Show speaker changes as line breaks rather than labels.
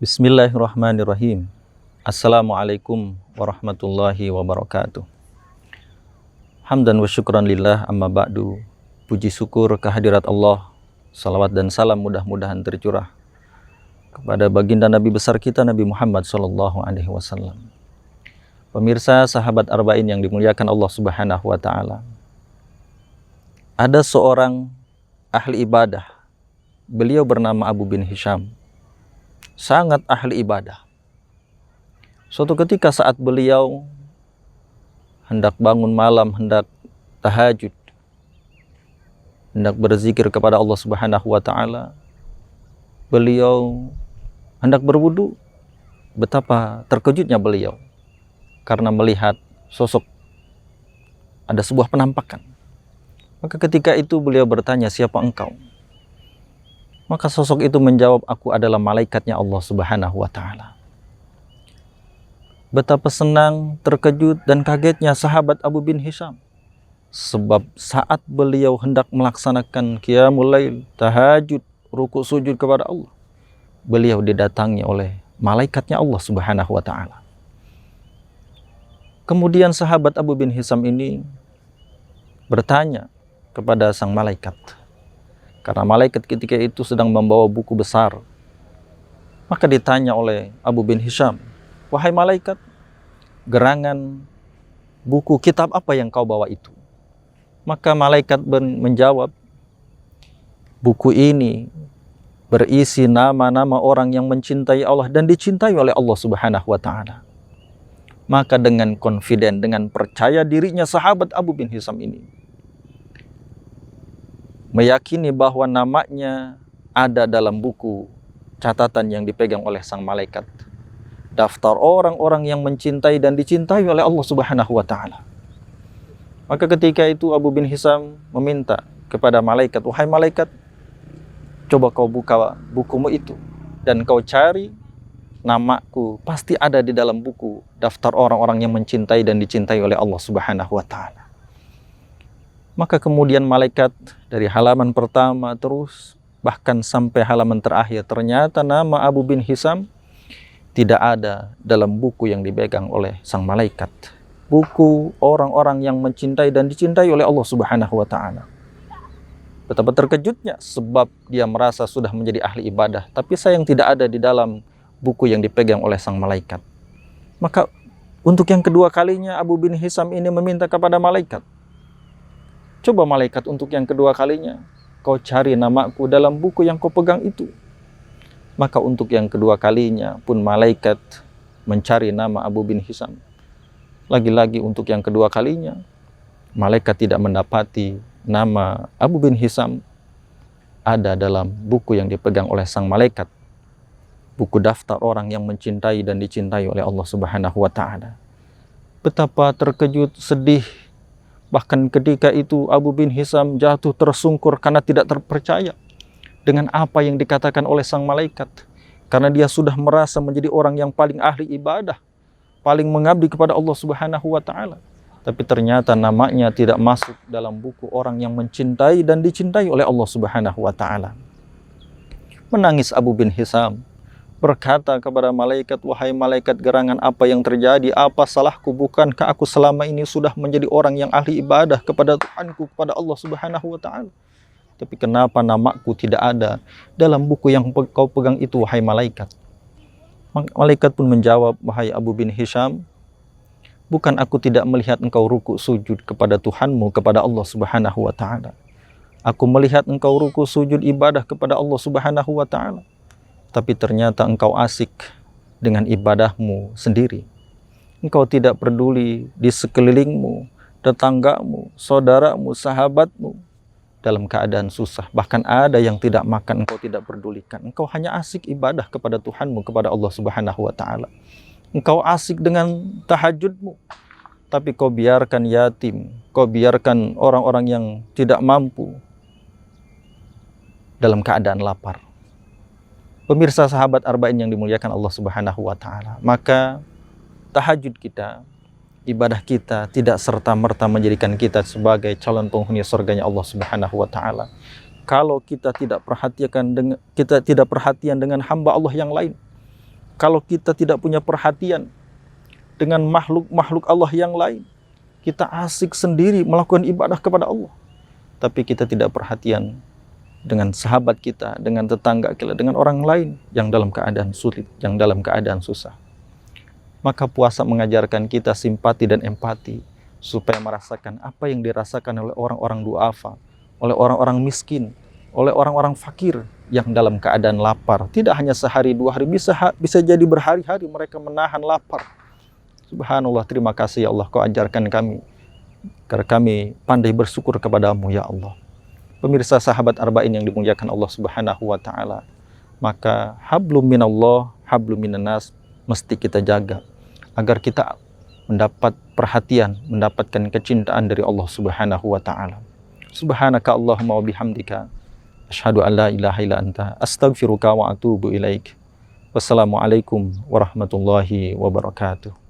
Bismillahirrahmanirrahim. Assalamualaikum warahmatullahi wabarakatuh. Hamdan wa syukran lillah, amma ba'du. Puji syukur kehadirat Allah, salawat dan salam mudah-mudahan tercurah kepada baginda Nabi besar kita Nabi Muhammad SAW. Pemirsa sahabat Arba'in yang dimuliakan Allah Subhanahu wa taala. Ada seorang ahli ibadah. Beliau bernama Abu bin Hisham. Sangat ahli ibadah. Suatu ketika saat beliau hendak bangun malam, hendak tahajud, hendak berzikir kepada Allah Subhanahu wa taala, beliau hendak berwudu. Betapa terkejutnya beliau karena melihat sosok, ada sebuah penampakan. Maka ketika itu beliau bertanya, "Siapa engkau?" Maka sosok itu menjawab, "Aku adalah malaikatnya Allah Subhanahu wa taala." Betapa senang, terkejut dan kagetnya sahabat Abu bin Hisham. Sebab saat beliau hendak melaksanakan qiyamul lail, tahajud, ruku sujud kepada Allah, beliau didatangi oleh malaikatnya Allah Subhanahu wa taala. Kemudian sahabat Abu bin Hisham ini bertanya kepada sang malaikat. Karena malaikat ketika itu sedang membawa buku besar. Maka ditanya oleh Abu bin Hisham, "Wahai malaikat, gerangan buku kitab apa yang kau bawa itu?" Maka malaikat menjawab, "Buku ini berisi nama-nama orang yang mencintai Allah dan dicintai oleh Allah Subhanahu wa taala." Maka dengan confident, dengan percaya dirinya sahabat Abu bin Hisham ini meyakini bahwa namanya ada dalam buku catatan yang dipegang oleh sang malaikat, daftar orang-orang yang mencintai dan dicintai oleh Allah Subhanahu wa taala. Maka ketika itu Abu bin Hisham meminta kepada malaikat, "Wahai malaikat, coba kau buka bukumu itu dan kau cari namaku, pasti ada di dalam buku daftar orang-orang yang mencintai dan dicintai oleh Allah Subhanahu wa taala." Maka kemudian malaikat dari halaman pertama terus bahkan sampai halaman terakhir, ternyata nama Abu bin Hisham tidak ada dalam buku yang dipegang oleh sang malaikat. Buku orang-orang yang mencintai dan dicintai oleh Allah Subhanahu wa taala. Betapa terkejutnya sebab dia merasa sudah menjadi ahli ibadah, tapi sayang tidak ada di dalam buku yang dipegang oleh sang malaikat. Maka untuk yang kedua kalinya Abu bin Hisham ini meminta kepada malaikat, "Coba malaikat, untuk yang kedua kalinya kau cari namaku dalam buku yang kau pegang itu." Maka untuk yang kedua kalinya pun malaikat mencari nama Abu bin Hisham. Lagi-lagi untuk yang kedua kalinya malaikat tidak mendapati nama Abu bin Hisham ada dalam buku yang dipegang oleh sang malaikat, buku daftar orang yang mencintai dan dicintai oleh Allah Subhanahu wa taala. Betapa terkejut, sedih. Bahkan ketika itu Abu bin Hisham jatuh tersungkur karena tidak terpercaya dengan apa yang dikatakan oleh sang malaikat. Karena dia sudah merasa menjadi orang yang paling ahli ibadah, paling mengabdi kepada Allah Subhanahu wa taala. Tapi ternyata namanya tidak masuk dalam buku orang yang mencintai dan dicintai oleh Allah Subhanahu wa taala. Menangis Abu bin Hisham, berkata kepada malaikat, "Wahai malaikat, gerangan apa yang terjadi? Apa salahku? Bukankah aku selama ini sudah menjadi orang yang ahli ibadah kepada Tuhanku, kepada Allah Subhanahu wa taala? Tapi kenapa namaku tidak ada dalam buku yang kau pegang itu, wahai malaikat?" Malaikat pun menjawab, "Wahai Abu bin Hisham, bukan aku tidak melihat engkau ruku sujud kepada Tuhanmu, kepada Allah Subhanahu wa taala. Aku melihat engkau ruku sujud ibadah kepada Allah Subhanahu wa taala. Tapi ternyata engkau asik dengan ibadahmu sendiri. Engkau tidak peduli di sekelilingmu, tetanggamu, saudaramu, sahabatmu dalam keadaan susah. Bahkan ada yang tidak makan, engkau tidak pedulikan. Engkau hanya asik ibadah kepada Tuhanmu, kepada Allah Subhanahu wa taala. Engkau asik dengan tahajudmu, tapi kau biarkan yatim, kau biarkan orang-orang yang tidak mampu dalam keadaan lapar." Pemirsa sahabat Arba'in yang dimuliakan Allah Subhanahu wa taala, maka tahajud kita, ibadah kita tidak serta-merta menjadikan kita sebagai calon penghuni surganya Allah Subhanahu wa taala. Kalau kita tidak perhatian dengan hamba Allah yang lain, kalau kita tidak punya perhatian dengan makhluk-makhluk Allah yang lain. Kita asik sendiri melakukan ibadah kepada Allah, tapi kita tidak perhatian dengan sahabat kita, dengan tetangga kita, dengan orang lain yang dalam keadaan sulit, yang dalam keadaan susah. Maka puasa mengajarkan kita simpati dan empati, supaya merasakan apa yang dirasakan oleh orang-orang duafa, oleh orang-orang miskin, oleh orang-orang fakir yang dalam keadaan lapar. Tidak hanya sehari dua hari, bisa jadi berhari-hari mereka menahan lapar. Subhanallah, terima kasih ya Allah, Kau ajarkan kami, agar kami pandai bersyukur kepadamu ya Allah. Pemirsa sahabat arba'in yang dimuliakan Allah Subhanahu wa ta'ala, maka hablum minallah, hablum minannas mesti kita jaga, agar kita mendapat perhatian, mendapatkan kecintaan dari Allah Subhanahu wa ta'ala. Subhanaka Allahumma wa bihamdika, asyhadu an la ilaha illa anta, astaghfiruka wa atubu ilaik. Wassalamualaikum warahmatullahi wabarakatuh.